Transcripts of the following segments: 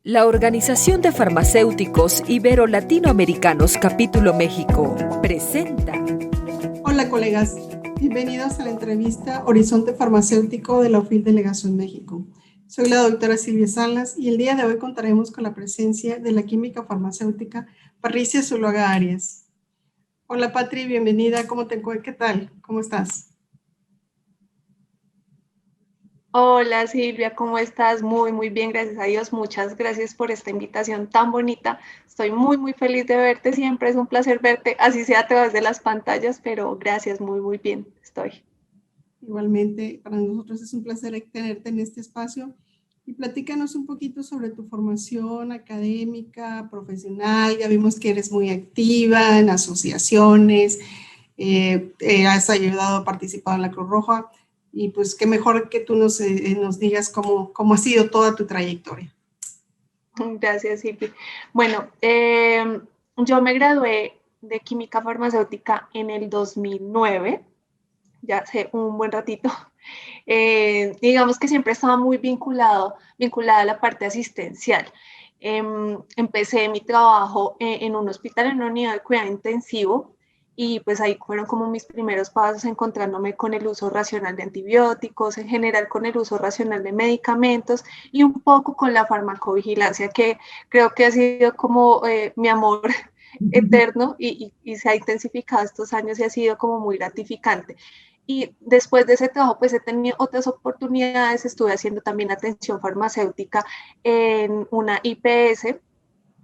La Organización de Farmacéuticos Ibero-Latinoamericanos Capítulo México presenta. Hola colegas, bienvenidos a la entrevista Horizonte Farmacéutico de la OFIL Delegación México. Soy la doctora Silvia Salas y el día de hoy contaremos con la presencia de la química farmacéutica Patricia Zuluaga Arias. Hola Patri, bienvenida, ¿qué tal? ¿Cómo estás? Hola Silvia, ¿cómo estás? Muy bien, gracias a Dios. Muchas gracias por esta invitación tan bonita. Estoy muy feliz de verte, siempre es un placer verte, así sea a través de las pantallas, pero gracias, muy bien estoy. Igualmente, para nosotros es un placer tenerte en este espacio y platícanos un poquito sobre tu formación académica, profesional. Ya vimos que eres muy activa en asociaciones, has ayudado a participar en la Cruz Roja. Y pues qué mejor que tú nos digas cómo ha sido toda tu trayectoria. Gracias, Silvia. Bueno, yo me gradué de química farmacéutica en el 2009, ya hace un buen ratito. Digamos que siempre estaba muy vinculada a la parte asistencial. Empecé mi trabajo en un hospital, en una unidad de cuidado intensivo, y pues ahí fueron como mis primeros pasos encontrándome con el uso racional de antibióticos, en general con el uso racional de medicamentos y un poco con la farmacovigilancia, que creo que ha sido como mi amor eterno y se ha intensificado estos años y ha sido como muy gratificante. Y después de ese trabajo, pues he tenido otras oportunidades, estuve haciendo también atención farmacéutica en una IPS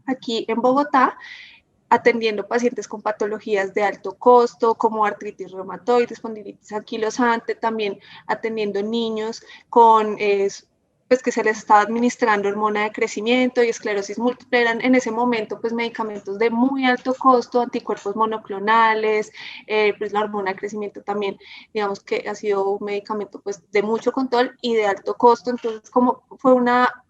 aquí en Bogotá, atendiendo pacientes con patologías de alto costo, como artritis reumatoide, espondilitis anquilosante, también atendiendo niños con pues que se les estaba administrando hormona de crecimiento y esclerosis múltiple. Eran en ese momento pues medicamentos de muy alto costo, anticuerpos monoclonales, pues la hormona de crecimiento también, digamos que ha sido un medicamento pues de mucho control y de alto costo. Entonces como fue una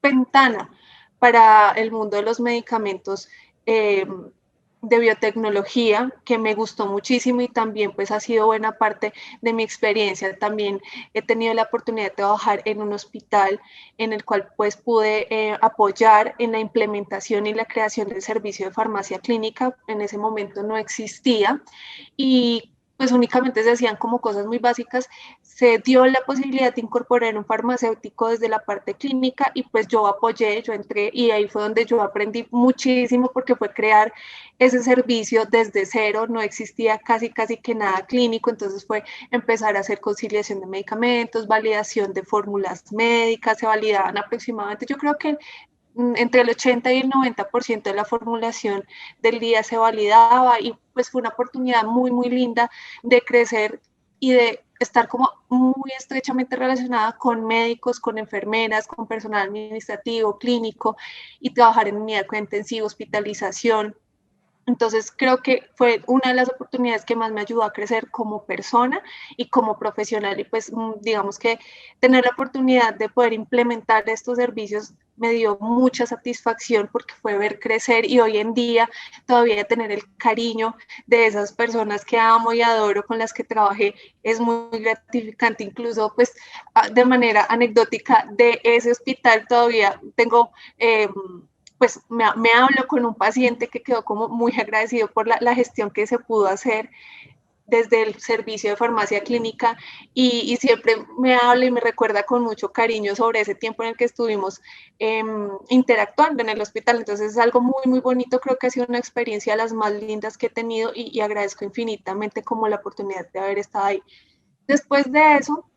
ventana para el mundo de los medicamentos de biotecnología que me gustó muchísimo y también pues ha sido buena parte de mi experiencia. También he tenido la oportunidad de trabajar en un hospital en el cual pues pude apoyar en la implementación y la creación del servicio de farmacia clínica. En ese momento no existía y pues únicamente se hacían como cosas muy básicas. Se dio la posibilidad de incorporar un farmacéutico desde la parte clínica y pues yo apoyé, yo entré y ahí fue donde yo aprendí muchísimo porque fue crear ese servicio desde cero, no existía casi que nada clínico, entonces fue empezar a hacer conciliación de medicamentos, validación de fórmulas médicas, se validaban aproximadamente, yo creo que entre el 80 y el 90% de la formulación del día se validaba y pues fue una oportunidad muy linda de crecer y de estar como muy estrechamente relacionada con médicos, con enfermeras, con personal administrativo, clínico y trabajar en unidad de cuidado intensivo, hospitalización. Entonces creo que fue una de las oportunidades que más me ayudó a crecer como persona y como profesional y pues digamos que tener la oportunidad de poder implementar estos servicios me dio mucha satisfacción porque fue ver crecer y hoy en día todavía tener el cariño de esas personas que amo y adoro, con las que trabajé, es muy gratificante. Incluso pues de manera anecdótica de ese hospital todavía tengo pues me hablo con un paciente que quedó como muy agradecido por la gestión que se pudo hacer desde el servicio de farmacia clínica y siempre me habla y me recuerda con mucho cariño sobre ese tiempo en el que estuvimos interactuando en el hospital. Entonces es algo muy bonito, creo que ha sido una experiencia de las más lindas que he tenido y agradezco infinitamente como la oportunidad de haber estado ahí. Después de eso,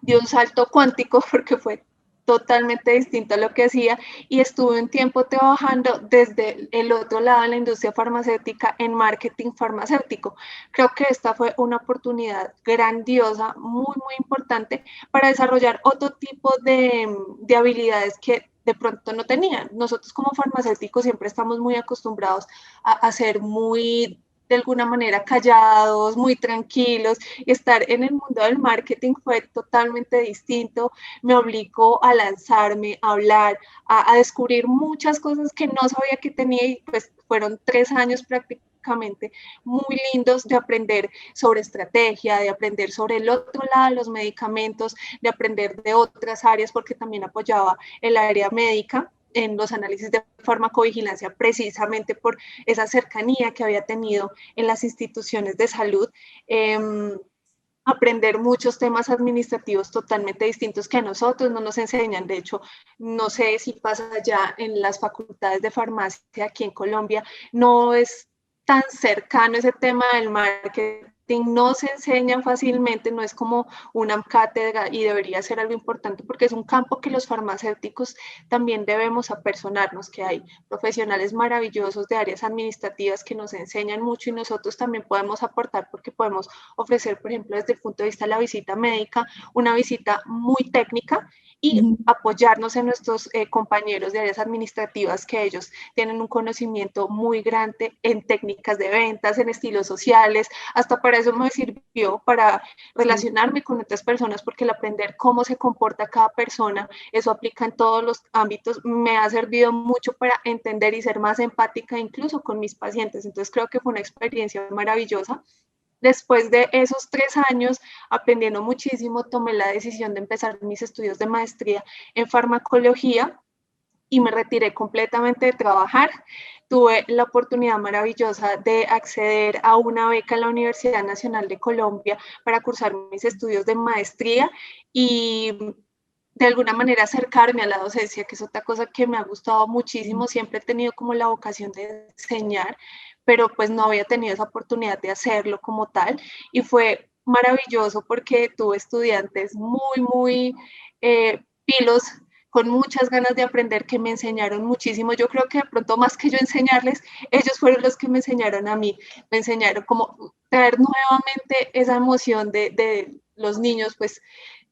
dio un salto cuántico porque fue totalmente distinto a lo que hacía y estuve un tiempo trabajando desde el otro lado de la industria farmacéutica en marketing farmacéutico. Creo que esta fue una oportunidad grandiosa, muy importante para desarrollar otro tipo de habilidades que de pronto no tenían. Nosotros como farmacéuticos siempre estamos muy acostumbrados a ser muy de alguna manera callados, muy tranquilos, y estar en el mundo del marketing fue totalmente distinto, me obligó a lanzarme, a hablar, a descubrir muchas cosas que no sabía que tenía y pues fueron 3 años prácticamente muy lindos de aprender sobre estrategia, de aprender sobre el otro lado de los medicamentos, de aprender de otras áreas porque también apoyaba el área médica en los análisis de farmacovigilancia precisamente por esa cercanía que había tenido en las instituciones de salud. Aprender muchos temas administrativos totalmente distintos que a nosotros no nos enseñan. De hecho, no sé si pasa ya en las facultades de farmacia aquí en Colombia, no es tan cercano ese tema del marketing, no se enseña fácilmente, no es como una cátedra y debería ser algo importante porque es un campo que los farmacéuticos también debemos apersonarnos, que hay profesionales maravillosos de áreas administrativas que nos enseñan mucho y nosotros también podemos aportar porque podemos ofrecer, por ejemplo, desde el punto de vista de la visita médica, una visita muy técnica y apoyarnos en nuestros compañeros de áreas administrativas que ellos tienen un conocimiento muy grande en técnicas de ventas, en estilos sociales, hasta para eso me sirvió para relacionarme con otras personas porque el aprender cómo se comporta cada persona, eso aplica en todos los ámbitos, me ha servido mucho para entender y ser más empática incluso con mis pacientes, entonces creo que fue una experiencia maravillosa. Después de esos 3 años, aprendiendo muchísimo, tomé la decisión de empezar mis estudios de maestría en farmacología y me retiré completamente de trabajar. Tuve la oportunidad maravillosa de acceder a una beca en la Universidad Nacional de Colombia para cursar mis estudios de maestría y de alguna manera acercarme a la docencia, que es otra cosa que me ha gustado muchísimo. Siempre he tenido como la vocación de enseñar, pero pues no había tenido esa oportunidad de hacerlo como tal y fue maravilloso porque tuve estudiantes muy pilos, con muchas ganas de aprender, que me enseñaron muchísimo. Yo creo que de pronto más que yo enseñarles, ellos fueron los que me enseñaron a mí, me enseñaron como traer nuevamente esa emoción de los niños, pues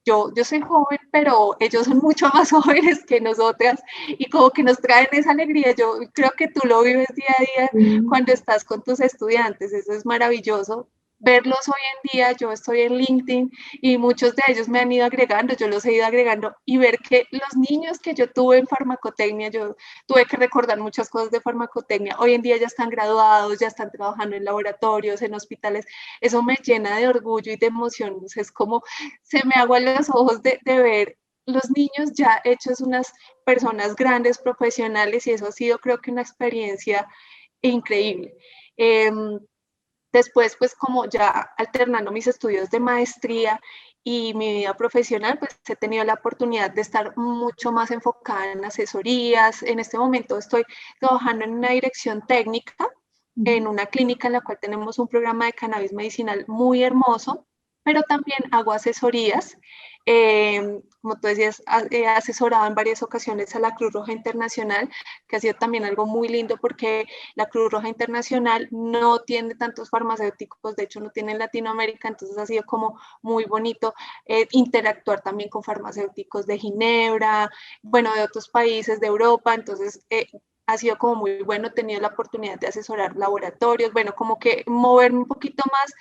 yo soy joven, pero ellos son mucho más jóvenes que nosotras y como que nos traen esa alegría. Yo creo que tú lo vives día a día cuando estás con tus estudiantes, eso es maravilloso. Verlos hoy en día, yo estoy en LinkedIn y muchos de ellos me han ido agregando, yo los he ido agregando y ver que los niños que yo tuve en farmacotecnia, yo tuve que recordar muchas cosas de farmacotecnia, hoy en día ya están graduados, ya están trabajando en laboratorios, en hospitales, eso me llena de orgullo y de emoción, es como se me aguan los ojos de ver los niños ya hechos unas personas grandes, profesionales, y eso ha sido creo que una experiencia increíble. Después, pues como ya alternando mis estudios de maestría y mi vida profesional, pues he tenido la oportunidad de estar mucho más enfocada en asesorías. En este momento estoy trabajando en una dirección técnica, en una clínica en la cual tenemos un programa de cannabis medicinal muy hermoso, pero también hago asesorías. Como tú decías, he asesorado en varias ocasiones a la Cruz Roja Internacional, que ha sido también algo muy lindo porque la Cruz Roja Internacional no tiene tantos farmacéuticos, de hecho no tiene en Latinoamérica, entonces ha sido como muy bonito interactuar también con farmacéuticos de Ginebra, bueno, de otros países de Europa, entonces ha sido como muy bueno, he tenido la oportunidad de asesorar laboratorios, bueno, como que moverme un poquito más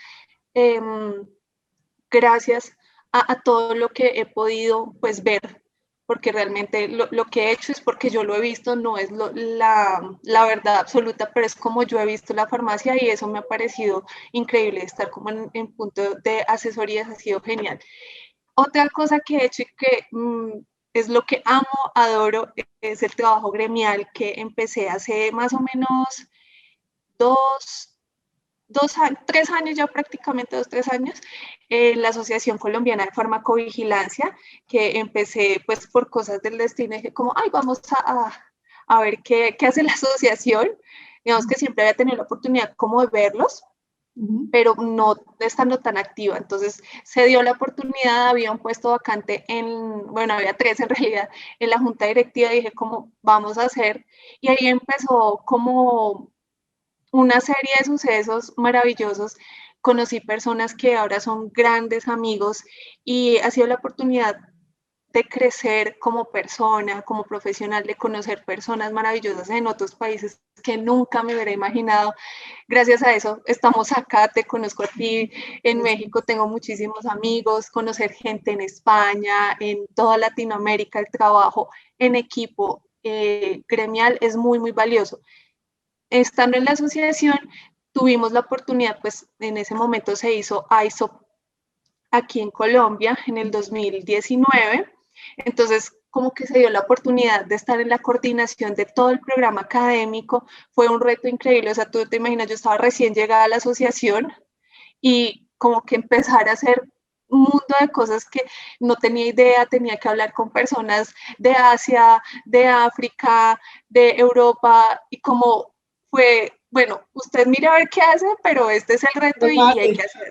gracias a todo lo que he podido pues ver, porque realmente lo que he hecho es porque yo lo he visto, no es la verdad absoluta, pero es como yo he visto la farmacia y eso me ha parecido increíble, estar como en punto de asesorías ha sido genial. Otra cosa que he hecho y que es lo que amo, adoro, es el trabajo gremial que empecé hace más o menos 3 años, ya prácticamente 3 años, la Asociación Colombiana de Farmacovigilancia, que empecé pues por cosas del destino, dije como, ay, vamos a ver qué hace la asociación. Digamos que siempre había tenido la oportunidad como de verlos, pero no estando tan activa. Entonces se dio la oportunidad, había un puesto vacante bueno, había 3 en realidad, en la junta directiva, dije como, vamos a hacer, y ahí empezó como una serie de sucesos maravillosos. Conocí personas que ahora son grandes amigos y ha sido la oportunidad de crecer como persona, como profesional, de conocer personas maravillosas en otros países que nunca me hubiera imaginado. Gracias a eso estamos acá, te conozco a ti, en México tengo muchísimos amigos, conocer gente en España, en toda Latinoamérica, el trabajo en equipo gremial es muy valioso. Estando en la asociación, tuvimos la oportunidad, pues en ese momento se hizo ISO aquí en Colombia en el 2019. Entonces, como que se dio la oportunidad de estar en la coordinación de todo el programa académico. Fue un reto increíble, o sea, tú te imaginas, yo estaba recién llegada a la asociación y como que empezar a hacer un mundo de cosas que no tenía idea, tenía que hablar con personas de Asia, de África, de Europa, y como fue, bueno, usted mira a ver qué hace, pero este es el reto y hay que hacer.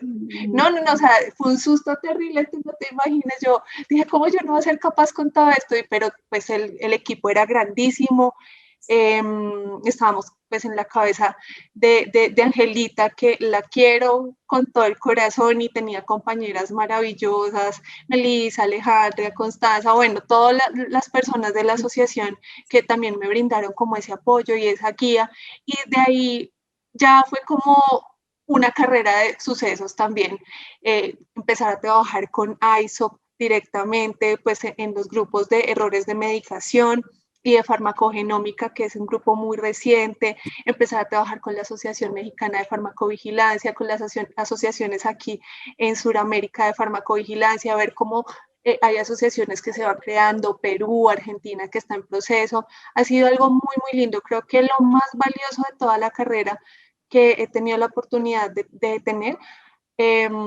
No, o sea, fue un susto terrible, tú no te imaginas, yo dije, ¿cómo yo no voy a ser capaz con todo esto? Pero pues el equipo era grandísimo, estábamos pues en la cabeza de Angelita, que la quiero con todo el corazón y tenía compañeras maravillosas, Melissa, Alejandra, Constanza, bueno, todas las personas de la asociación que también me brindaron como ese apoyo y esa guía, y de ahí ya fue como una carrera de sucesos también, empezar a trabajar con ISOP directamente, pues en los grupos de errores de medicación y de farmacogenómica, que es un grupo muy reciente, empezar a trabajar con la Asociación Mexicana de Farmacovigilancia, con las asociaciones aquí en Sudamérica de farmacovigilancia, a ver cómo hay asociaciones que se van creando, Perú, Argentina, que está en proceso. Ha sido algo muy, muy lindo. Creo que lo más valioso de toda la carrera que he tenido la oportunidad de tener,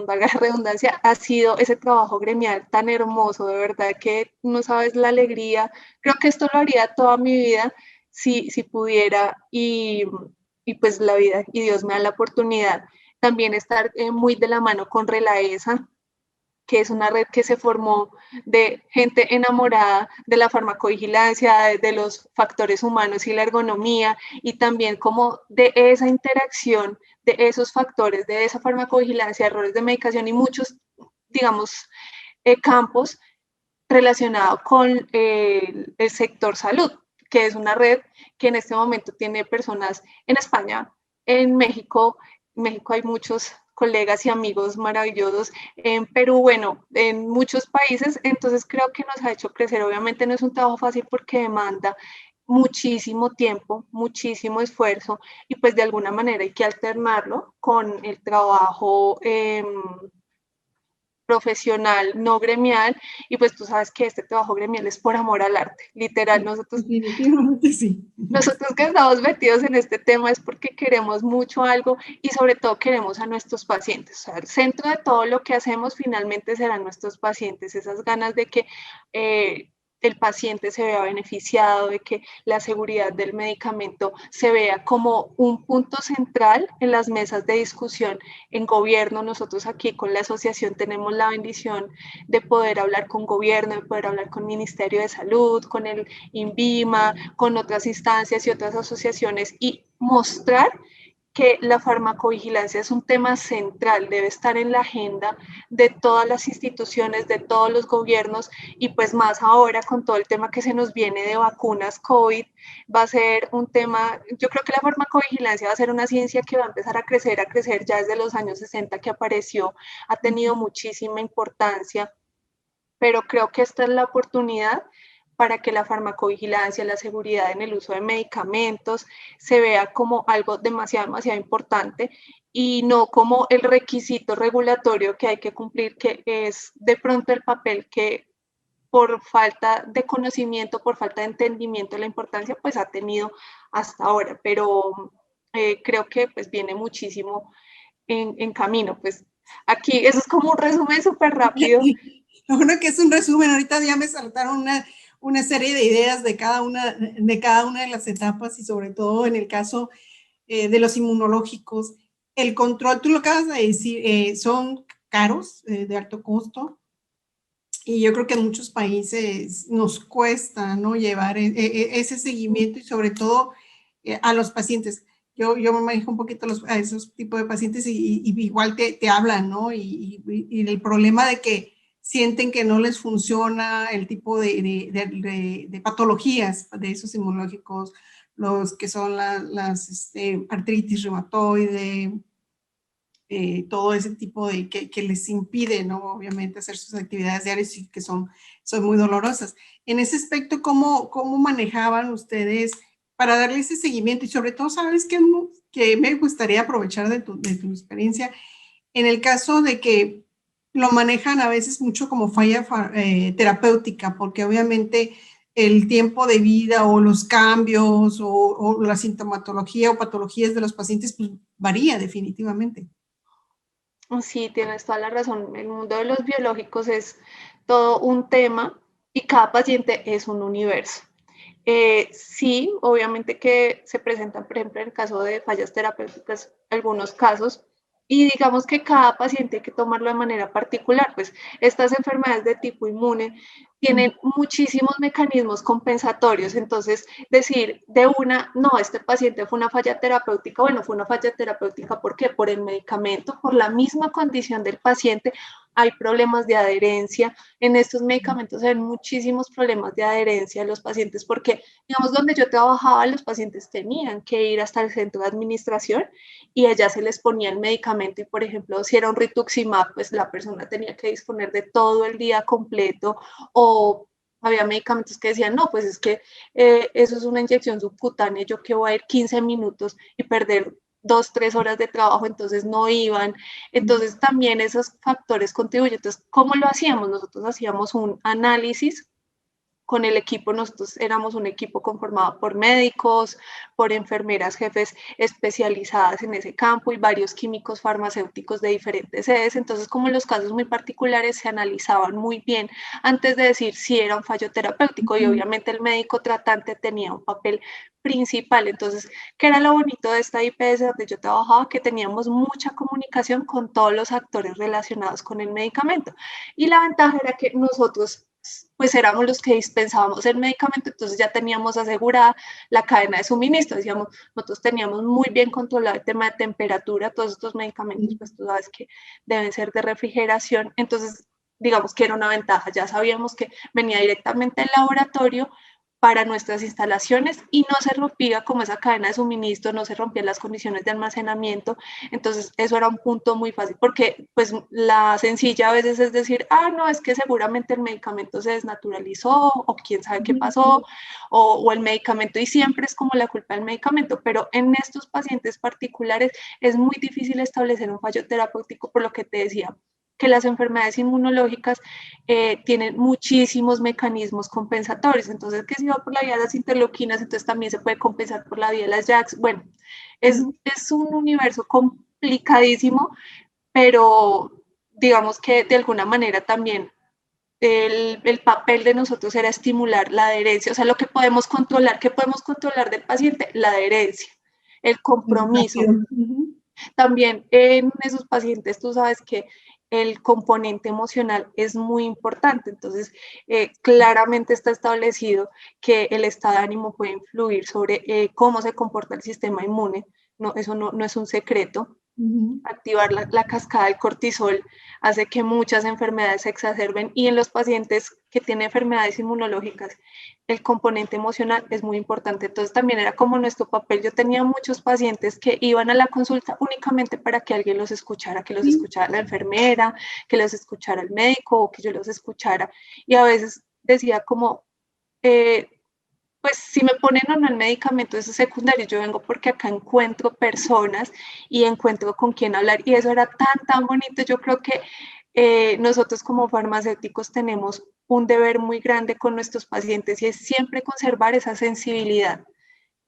valga la redundancia, ha sido ese trabajo gremial tan hermoso, de verdad que no sabes la alegría. Creo que esto lo haría toda mi vida si pudiera, y pues la vida y Dios me da la oportunidad. También estar muy de la mano con Relaesa, que es una red que se formó de gente enamorada de la farmacovigilancia, de los factores humanos y la ergonomía, y también como de esa interacción de esos factores, de esa farmacovigilancia, errores de medicación y muchos, digamos, campos relacionados con el sector salud, que es una red que en este momento tiene personas en España, en México. En México hay muchos colegas y amigos maravillosos, en Perú, bueno, en muchos países, entonces creo que nos ha hecho crecer. Obviamente no es un trabajo fácil porque demanda muchísimo tiempo, muchísimo esfuerzo, y pues de alguna manera hay que alternarlo con el trabajo profesional, no gremial, y pues tú sabes que este trabajo gremial es por amor al arte, literal. Definitivamente sí. Nosotros que estamos metidos en este tema es porque queremos mucho algo y sobre todo queremos a nuestros pacientes. O sea, el centro de todo lo que hacemos finalmente serán nuestros pacientes, esas ganas de que el paciente se vea beneficiado, de que la seguridad del medicamento se vea como un punto central en las mesas de discusión en gobierno. Nosotros aquí con la asociación tenemos la bendición de poder hablar con gobierno, de poder hablar con Ministerio de Salud, con el INVIMA, con otras instancias y otras asociaciones, y mostrar que la farmacovigilancia es un tema central, debe estar en la agenda de todas las instituciones, de todos los gobiernos, y pues más ahora con todo el tema que se nos viene de vacunas COVID, va a ser un tema. Yo creo que la farmacovigilancia va a ser una ciencia que va a empezar a crecer ya desde los años 60 que apareció, ha tenido muchísima importancia, pero creo que esta es la oportunidad para que la farmacovigilancia, la seguridad en el uso de medicamentos se vea como algo demasiado, demasiado importante, y no como el requisito regulatorio que hay que cumplir, que es de pronto el papel que por falta de conocimiento, por falta de entendimiento de la importancia, pues ha tenido hasta ahora, pero creo que pues viene muchísimo en camino. Pues aquí, eso es como un resumen súper rápido. Lo bueno que es un resumen, ahorita ya me saltaron una serie de ideas de cada una de las etapas, y sobre todo en el caso de los inmunológicos. El control, tú lo acabas de decir, son caros, de alto costo, y yo creo que en muchos países nos cuesta, ¿no?, llevar ese seguimiento, y sobre todo a los pacientes. Yo me manejo un poquito a esos tipos de pacientes, y igual te hablan, ¿no? Y el problema de que sienten que no les funciona el tipo de patologías de esos inmunológicos, los que son las artritis reumatoide, todo ese tipo de que les impide, ¿no?, obviamente hacer sus actividades diarias, y que son muy dolorosas. En ese aspecto, ¿cómo manejaban ustedes para darle ese seguimiento? Y sobre todo, ¿sabes qué? Que me gustaría aprovechar de tu experiencia, en el caso de que lo manejan a veces mucho como falla terapéutica, porque obviamente el tiempo de vida o los cambios o la sintomatología o patologías de los pacientes pues varía definitivamente. Sí, tienes toda la razón. El mundo de los biológicos es todo un tema y cada paciente es un universo. Sí, obviamente que se presentan, por ejemplo, en el caso de fallas terapéuticas, algunos casos, y digamos que cada paciente hay que tomarlo de manera particular, pues estas enfermedades de tipo inmune tienen muchísimos mecanismos compensatorios, entonces decir de una, no, este paciente fue una falla terapéutica, bueno, fue una falla terapéutica, ¿por qué? Por el medicamento, por la misma condición del paciente, hay problemas de adherencia, en estos medicamentos hay muchísimos problemas de adherencia a los pacientes porque, digamos, donde yo trabajaba, los pacientes tenían que ir hasta el centro de administración y allá se les ponía el medicamento y, por ejemplo, si era un rituximab, pues la persona tenía que disponer de todo el día completo o había medicamentos que decían, no, pues es que eso es una inyección subcutánea, yo que voy a ir 15 minutos y perder 2, 3 horas de trabajo, entonces no iban. Entonces también esos factores contribuyen. Entonces, ¿cómo lo hacíamos? Nosotros hacíamos un análisis con el equipo, nosotros éramos un equipo conformado por médicos, por enfermeras, jefes especializadas en ese campo y varios químicos farmacéuticos de diferentes sedes. Entonces, como los casos muy particulares se analizaban muy bien antes de decir si era un fallo terapéutico y obviamente el médico tratante tenía un papel principal. Entonces, ¿qué era lo bonito de esta IPS donde yo trabajaba? Que teníamos mucha comunicación con todos los actores relacionados con el medicamento. Y la ventaja era que nosotros pues éramos los que dispensábamos el medicamento, entonces ya teníamos asegurada la cadena de suministro, decíamos, nosotros teníamos muy bien controlado el tema de temperatura, todos estos medicamentos, pues tú sabes que deben ser de refrigeración, entonces digamos que era una ventaja, ya sabíamos que venía directamente del laboratorio para nuestras instalaciones y no se rompía como esa cadena de suministro, no se rompían las condiciones de almacenamiento, entonces eso era un punto muy fácil, porque pues la sencilla a veces es decir, no, es que seguramente el medicamento se desnaturalizó o quién sabe qué pasó, o el medicamento y siempre es como la culpa del medicamento, pero en estos pacientes particulares es muy difícil establecer un fallo terapéutico por lo que te decía, que las enfermedades inmunológicas tienen muchísimos mecanismos compensatorios. Entonces, que si va por la vía de las interleuquinas, entonces también se puede compensar por la vía de las JAKs. Bueno, es un universo complicadísimo, pero digamos que de alguna manera también el papel de nosotros era estimular la adherencia, o sea, lo que podemos controlar, ¿qué podemos controlar del paciente? La adherencia, el compromiso. También en esos pacientes tú sabes que el componente emocional es muy importante, entonces claramente está establecido que el estado de ánimo puede influir sobre cómo se comporta el sistema inmune, no, eso no es un secreto. Activar la cascada del cortisol hace que muchas enfermedades se exacerben y en los pacientes que tienen enfermedades inmunológicas el componente emocional es muy importante. Entonces también era como nuestro papel. Yo tenía muchos pacientes que iban a la consulta únicamente para que alguien los escuchara, que los escuchara la enfermera, que los escuchara el médico o que yo los escuchara. Y a veces decía como, pues si me ponen o no el medicamento, eso es secundario, yo vengo porque acá encuentro personas y encuentro con quién hablar y eso era tan bonito, yo creo que nosotros como farmacéuticos tenemos un deber muy grande con nuestros pacientes y es siempre conservar esa sensibilidad.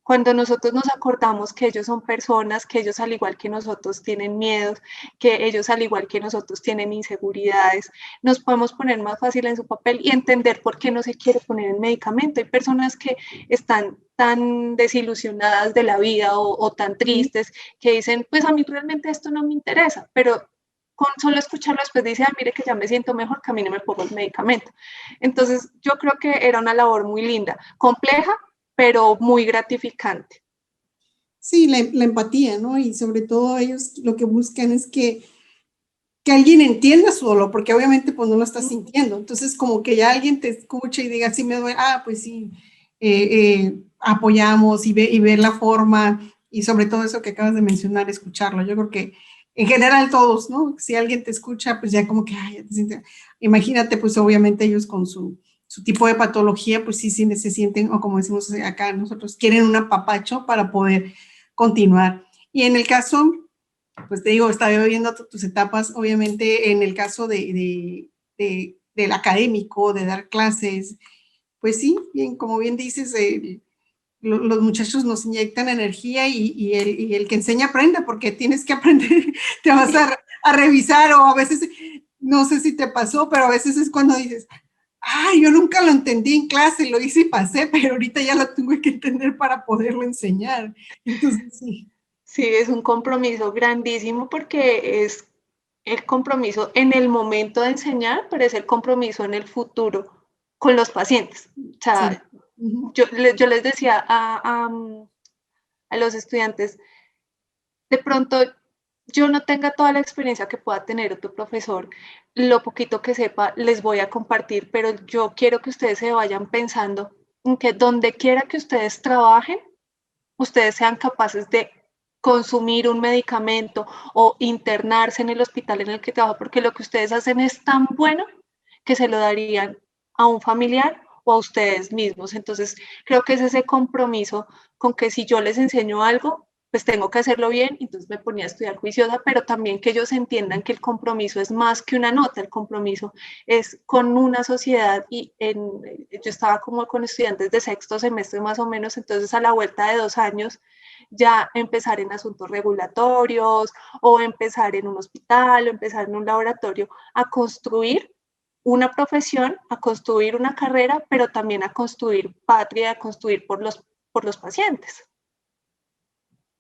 Cuando nosotros nos acordamos que ellos son personas, que ellos al igual que nosotros tienen miedos, que ellos al igual que nosotros tienen inseguridades, nos podemos poner más fácil en su papel y entender por qué no se quiere poner el medicamento. Hay personas que están tan desilusionadas de la vida o tan tristes que dicen, pues a mí realmente esto no me interesa, pero con solo escucharlo después dice, mire que ya me siento mejor, que a mí no me pongo el medicamento. Entonces yo creo que era una labor muy linda, compleja, pero muy gratificante. Sí, la empatía, ¿no? Y sobre todo ellos lo que buscan es que alguien entienda su dolor, porque obviamente pues no lo estás sintiendo. Entonces como que ya alguien te escuche y diga, sí me duele, pues sí, apoyamos y ver la forma y sobre todo eso que acabas de mencionar, escucharlo. Yo creo que en general todos, ¿no? Si alguien te escucha, pues ya como que, ya te sientes. Imagínate, pues obviamente ellos con su tipo de patología, pues sí se sienten, o como decimos acá nosotros, quieren un apapacho para poder continuar. Y en el caso pues te digo, estaba viviendo tus etapas, obviamente en el caso del académico, de dar clases, pues sí, bien, como bien dices, los muchachos nos inyectan energía y el que enseña aprende, porque tienes que aprender, te vas a revisar o a veces, no sé si te pasó, pero a veces es cuando dices, ay, yo nunca lo entendí en clase, lo hice y pasé, pero ahorita ya lo tuve que entender para poderlo enseñar. Entonces, sí. Sí, es un compromiso grandísimo porque es el compromiso en el momento de enseñar, pero es el compromiso en el futuro con los pacientes. O Sí. sea, yo les decía a los estudiantes, de pronto yo no tenga toda la experiencia que pueda tener otro profesor, lo poquito que sepa les voy a compartir, pero yo quiero que ustedes se vayan pensando en que donde quiera que ustedes trabajen, ustedes sean capaces de consumir un medicamento o internarse en el hospital en el que trabajan, porque lo que ustedes hacen es tan bueno que se lo darían a un familiar o a ustedes mismos. Entonces, creo que es ese compromiso con que si yo les enseño algo, pues tengo que hacerlo bien, entonces me ponía a estudiar juiciosa, pero también que ellos entiendan que el compromiso es más que una nota, el compromiso es con una sociedad yo estaba como con estudiantes de sexto semestre más o menos, entonces a la vuelta de 2 años ya empezar en asuntos regulatorios o empezar en un hospital o empezar en un laboratorio a construir una profesión, a construir una carrera, pero también a construir patria, a construir por los pacientes.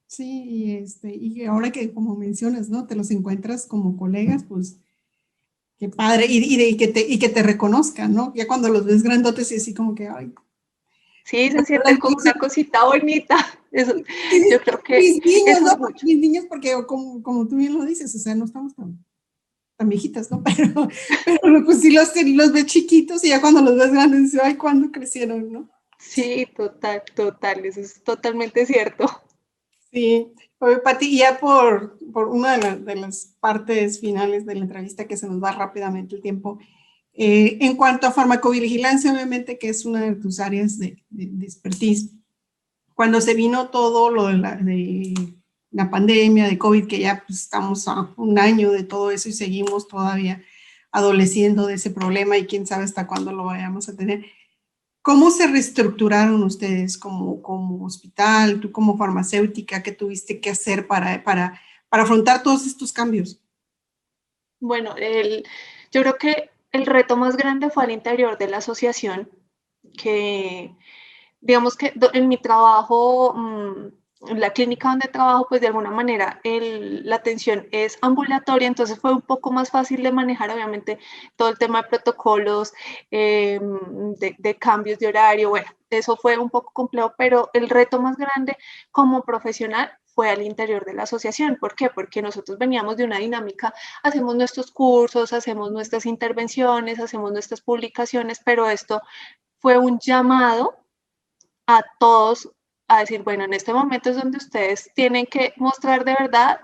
Sí, y ahora que como mencionas, ¿no? Te los encuentras como colegas, pues qué padre, y que te reconozcan, ¿no? Ya cuando los ves grandotes y así como que, ay. Sí, se siente como una cosita bonita. Eso, yo creo que Mis niños, eso ¿no? es mucho. Mis niños, porque como tú bien lo dices, o sea, no estamos tan viejitas, ¿no? Pero pues sí los ves chiquitos y ya cuando los ves grandes dices, ay, ¿cuándo crecieron, no? Sí, total, eso es totalmente cierto. Sí. Oye, Pati, y ya por una de las partes finales de la entrevista que se nos va rápidamente el tiempo, en cuanto a farmacovigilancia, obviamente que es una de tus áreas de expertise, cuando se vino todo lo de la pandemia, de COVID, que ya pues, estamos a un año de todo eso y seguimos todavía adoleciendo de ese problema y quién sabe hasta cuándo lo vayamos a tener. ¿Cómo se reestructuraron ustedes como hospital, tú como farmacéutica, qué tuviste que hacer para afrontar todos estos cambios? Bueno, yo creo que el reto más grande fue al interior de la asociación, que digamos que en mi trabajo, en la clínica donde trabajo, pues de alguna manera la atención es ambulatoria, entonces fue un poco más fácil de manejar, obviamente, todo el tema de protocolos, de cambios de horario, bueno, eso fue un poco complejo, pero el reto más grande como profesional fue al interior de la asociación. ¿Por qué? Porque nosotros veníamos de una dinámica, hacemos nuestros cursos, hacemos nuestras intervenciones, hacemos nuestras publicaciones, pero esto fue un llamado a todos a decir, bueno, en este momento es donde ustedes tienen que mostrar de verdad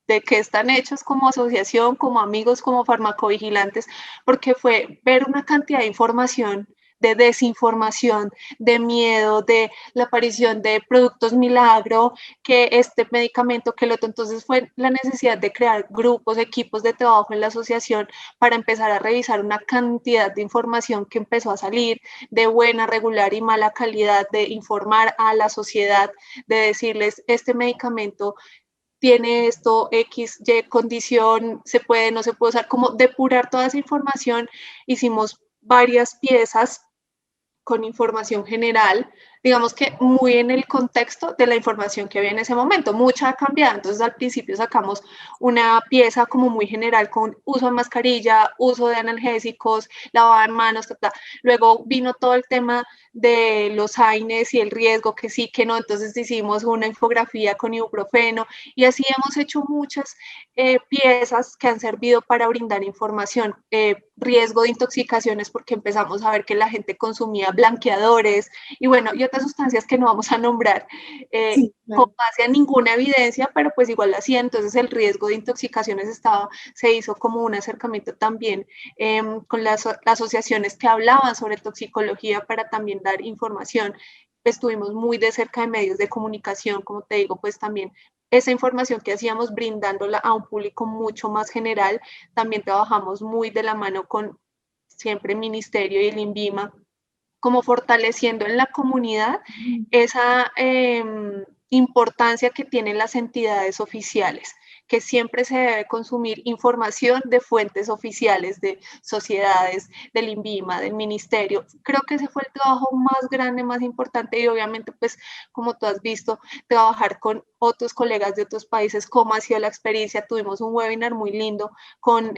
de qué están hechos como asociación, como amigos, como farmacovigilantes, porque fue ver una cantidad de información, de desinformación, de miedo, de la aparición de productos milagro, que este medicamento, que el otro. Entonces fue la necesidad de crear grupos, equipos de trabajo en la asociación para empezar a revisar una cantidad de información que empezó a salir de buena, regular y mala calidad, de informar a la sociedad, de decirles, este medicamento tiene esto, X, Y condición, se puede, no se puede usar, como depurar toda esa información. Hicimos varias piezas con información general, digamos que muy en el contexto de la información que había en ese momento. Mucha ha cambiado, entonces al principio sacamos una pieza como muy general con uso de mascarilla, uso de analgésicos, lavado de manos, luego vino todo el tema de los AINES y el riesgo, que sí, que no, entonces hicimos una infografía con ibuprofeno y así hemos hecho muchas piezas que han servido para brindar información. Riesgo de intoxicaciones, porque empezamos a ver que la gente consumía blanqueadores y bueno, y otras sustancias que no vamos a nombrar, Sí, con claro. base a ninguna evidencia, pero pues igual lo hacía. Entonces el riesgo de intoxicaciones se hizo como un acercamiento también con las asociaciones que hablaban sobre toxicología para también dar información. Estuvimos muy de cerca de medios de comunicación, como te digo, pues también esa información que hacíamos brindándola a un público mucho más general. También trabajamos muy de la mano con siempre el Ministerio y el INVIMA, como fortaleciendo en la comunidad esa importancia que tienen las entidades oficiales, que siempre se debe consumir información de fuentes oficiales, de sociedades, del INVIMA, del ministerio. Creo que ese fue el trabajo más grande, más importante, y obviamente, pues, como tú has visto, trabajar con otros colegas de otros países, cómo ha sido la experiencia. Tuvimos un webinar muy lindo con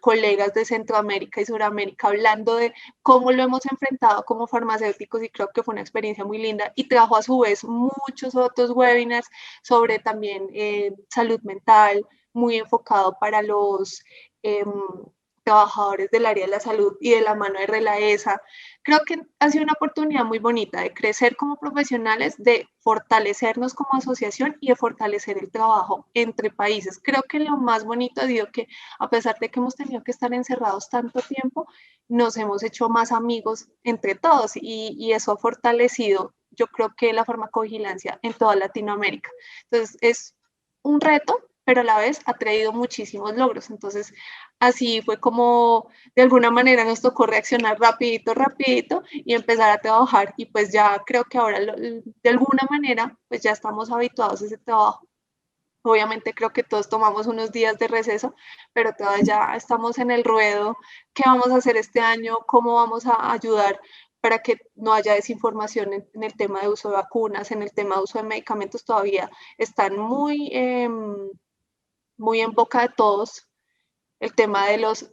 colegas de Centroamérica y Suramérica hablando de cómo lo hemos enfrentado como farmacéuticos, y creo que fue una experiencia muy linda, y trajo a su vez muchos otros webinars sobre también salud mental, muy enfocado para los trabajadores del área de la salud y de la mano de Relaesa. Creo que ha sido una oportunidad muy bonita de crecer como profesionales, de fortalecernos como asociación y de fortalecer el trabajo entre países. Creo que lo más bonito ha sido que, a pesar de que hemos tenido que estar encerrados tanto tiempo, nos hemos hecho más amigos entre todos, y eso ha fortalecido, yo creo que la farmacovigilancia en toda Latinoamérica. Entonces es un reto, pero a la vez ha traído muchísimos logros. Entonces así fue como de alguna manera nos tocó reaccionar rapidito y empezar a trabajar, y pues ya creo que ahora de alguna manera pues ya estamos habituados a ese trabajo. Obviamente creo que todos tomamos unos días de receso, pero todavía ya estamos en el ruedo. ¿Qué vamos a hacer este año? ¿Cómo vamos a ayudar para que no haya desinformación en el tema de uso de vacunas, en el tema de uso de medicamentos? Todavía están muy en boca de todos el tema de los,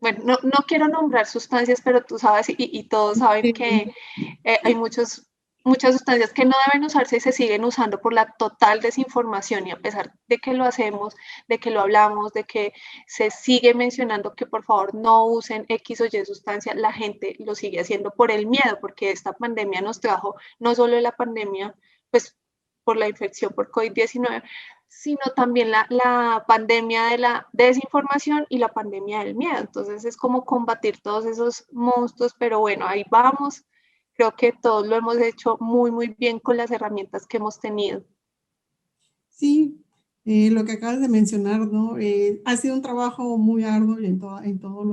bueno, no quiero nombrar sustancias, pero tú sabes y todos saben que hay muchas sustancias que no deben usarse y se siguen usando por la total desinformación, y a pesar de que lo hacemos, de que lo hablamos, de que se sigue mencionando que por favor no usen X o Y sustancia, la gente lo sigue haciendo por el miedo, porque esta pandemia nos trajo no solo la pandemia, pues por la infección por COVID-19, sino también la pandemia de la desinformación y la pandemia del miedo. Entonces es como combatir todos esos monstruos, pero bueno, ahí vamos. Creo que todos lo hemos hecho muy bien con las herramientas que hemos tenido. Sí, lo que acabas de mencionar, ¿no? Ha sido un trabajo muy arduo en todos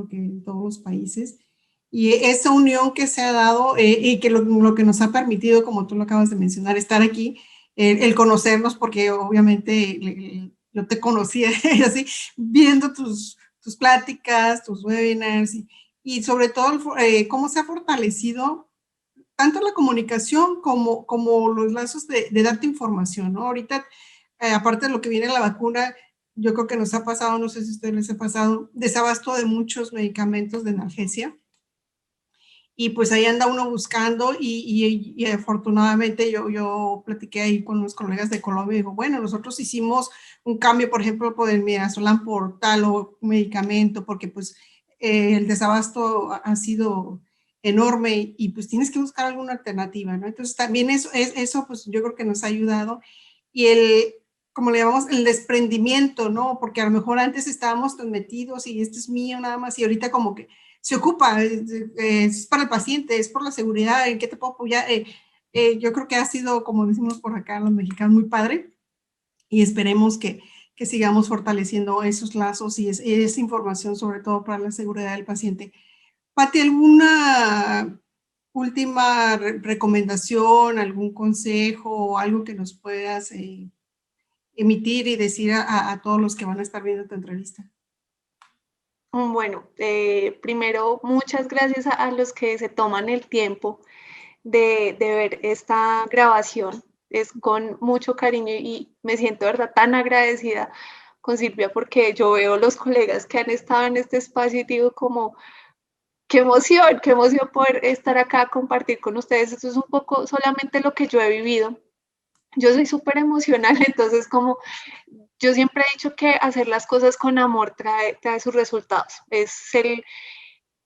los países, y esa unión que se ha dado y que lo que nos ha permitido, como tú lo acabas de mencionar, estar aquí, el conocernos, porque obviamente yo te conocía así, viendo tus pláticas, tus webinars, y sobre todo cómo se ha fortalecido tanto la comunicación como los lazos de darte información, ¿no? Ahorita, aparte de lo que viene la vacuna, yo creo que nos ha pasado, no sé si a ustedes les ha pasado, desabasto de muchos medicamentos de analgesia, y pues ahí anda uno buscando, y afortunadamente yo platiqué ahí con unos colegas de Colombia y digo, bueno, nosotros hicimos un cambio, por ejemplo, por el midazolam por tal o medicamento, porque pues el desabasto ha sido enorme, y pues tienes que buscar alguna alternativa, ¿no? Entonces también eso pues yo creo que nos ha ayudado, y como le llamamos, el desprendimiento, ¿no? Porque a lo mejor antes estábamos tan metidos y esto es mío nada más, y ahorita como que se ocupa, es para el paciente, es por la seguridad, ¿en qué te puedo apoyar? Yo creo que ha sido, como decimos por acá los mexicanos, muy padre, y esperemos que sigamos fortaleciendo esos lazos y esa información, sobre todo para la seguridad del paciente. Pati, ¿alguna última recomendación, algún consejo, algo que nos puedas emitir y decir a todos los que van a estar viendo tu entrevista? Bueno, primero, muchas gracias a los que se toman el tiempo de ver esta grabación. Es con mucho cariño y me siento, de verdad, tan agradecida con Silvia, porque yo veo los colegas que han estado en este espacio y digo como, qué emoción poder estar acá, compartir con ustedes. Esto es un poco solamente lo que yo he vivido. Yo soy súper emocional, entonces como yo siempre he dicho que hacer las cosas con amor trae sus resultados. Es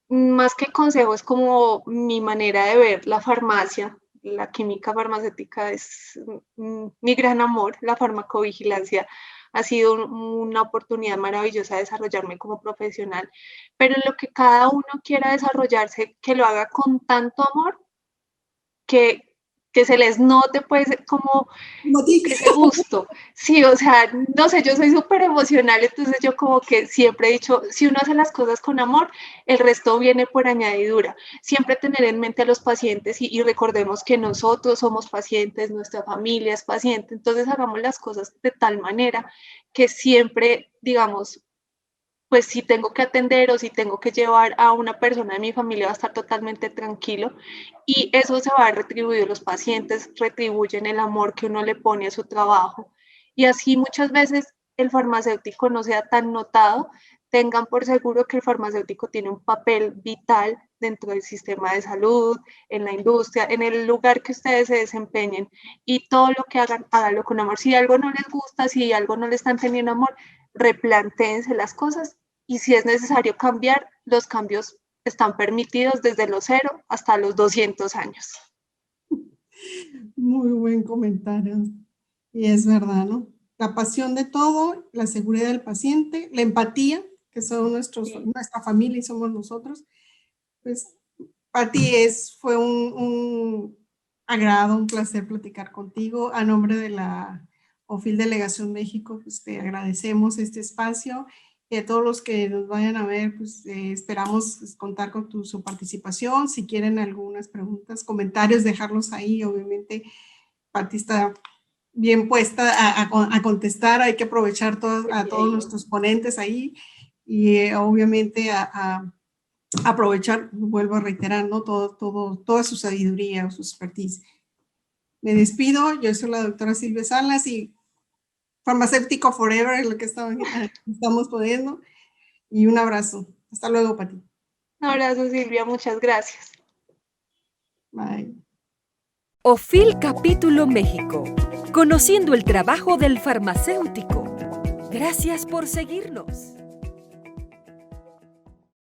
más que consejo, es como mi manera de ver la farmacia. La química farmacéutica es mi gran amor. La farmacovigilancia ha sido una oportunidad maravillosa de desarrollarme como profesional, pero en lo que cada uno quiera desarrollarse, que lo haga con tanto amor, que que se les note pues como ese gusto. Sí, o sea, no sé, yo soy súper emocional, entonces yo como que siempre he dicho, si uno hace las cosas con amor, el resto viene por añadidura. Siempre tener en mente a los pacientes y recordemos que nosotros somos pacientes, nuestra familia es paciente, entonces hagamos las cosas de tal manera que siempre, digamos, pues si tengo que atender o si tengo que llevar a una persona de mi familia va a estar totalmente tranquilo y eso se va a retribuir. Los pacientes retribuyen el amor que uno le pone a su trabajo y así muchas veces el farmacéutico no sea tan notado, tengan por seguro que el farmacéutico tiene un papel vital dentro del sistema de salud, en la industria, en el lugar que ustedes se desempeñen y todo lo que hagan, háganlo con amor. Si algo no les gusta, si algo no le están teniendo amor, replantéense las cosas y si es necesario cambiar, los cambios están permitidos desde los 0 hasta los 200 años. Muy buen comentario. Y es verdad, ¿no? La pasión de todo, la seguridad del paciente, la empatía, que son nuestra familia y somos nosotros. Pues, Pati, fue un agrado, un placer platicar contigo. A nombre de la OFIL Delegación México, pues te agradecemos este espacio. Y a todos los que nos vayan a ver, pues esperamos contar con su participación. Si quieren algunas preguntas, comentarios, dejarlos ahí. Obviamente, Pati está bien puesta a contestar. Hay que aprovechar a todos nuestros ponentes ahí y obviamente a aprovechar, vuelvo a reiterar, ¿no? Toda su sabiduría o su expertise. Me despido, yo soy la doctora Silvia Salas y farmacéutico forever es lo que estamos poniendo. Y un abrazo. Hasta luego, Pati. Un abrazo, Silvia, muchas gracias. Bye. OFIL Capítulo México. Conociendo el trabajo del farmacéutico. Gracias por seguirnos.